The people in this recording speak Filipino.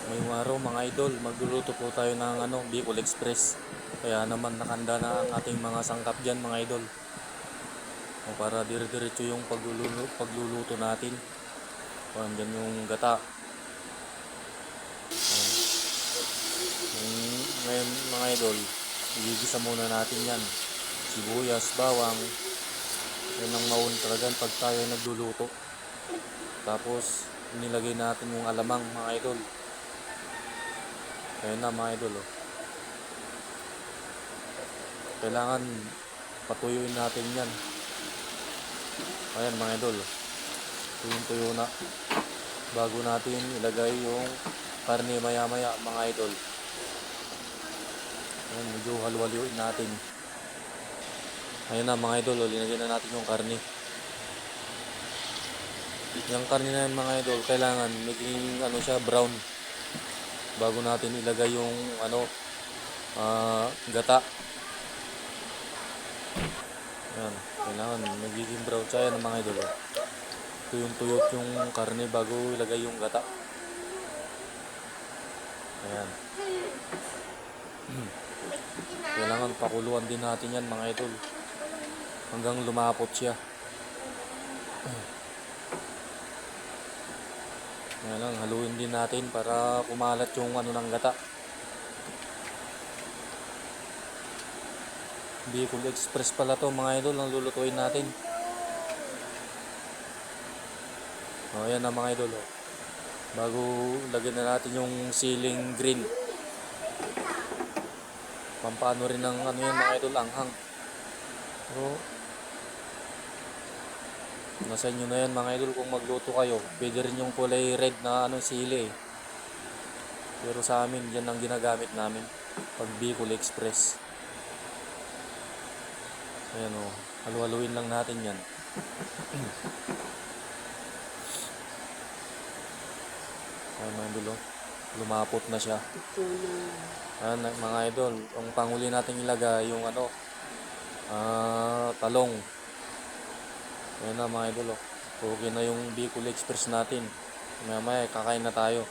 Ngayong araw mga idol, magluluto po tayo ng Bicol Express. Kaya naman nakanda na ang ating mga sangkap dyan mga idol. O para dire-diretso yung pagluluto natin. O andyan yung gata. Ngayon mga idol, igigisa muna natin yan. Sibuyas, bawang. Yan ang mauntragan pag tayo nagluluto. Tapos nilagay natin yung alamang mga idol. Kaya na mga idol. Kailangan patuyuin natin yan. Ayan mga idol, tuyong-tuyo na bago natin ilagay yung karne maya-maya mga idol. Ayan, medyo halu-haluin natin. Ayan na mga idol, linagyan na natin yung karne. Yung karne na yan mga idol, kailangan maging siya, brown bago natin ilagay yung gata. Ayan, kailangan magiging brown siya yan mga idol. Tuyong-tuyot yung karne bago ilagay yung gata. Ayan. Kailangan pakuluan din natin yan mga idol hanggang lumapot siya. Ayan lang, haluin din natin para kumalat yung ng gata. Bicol Express pala to mga idol ang lulutuin natin. O ayan na mga idol. Bago lagyan na natin yung siling green. Pampaano rin ng yan mga idol, anghang. Pero nasa inyo na yan mga idol kung magluto kayo. Pwede rin yung kulay red na sili. Pero sa amin yan ang ginagamit namin pag Bicol Express. Ayan o, halu-haluin lang natin yan. Ayan mga idol, lumapot na siya. Ayan mga idol, ang panghuli natin ilagay yung talong. Ayan na mga idol, okay na yung Bicol Express natin. Maya-maya kakain na tayo.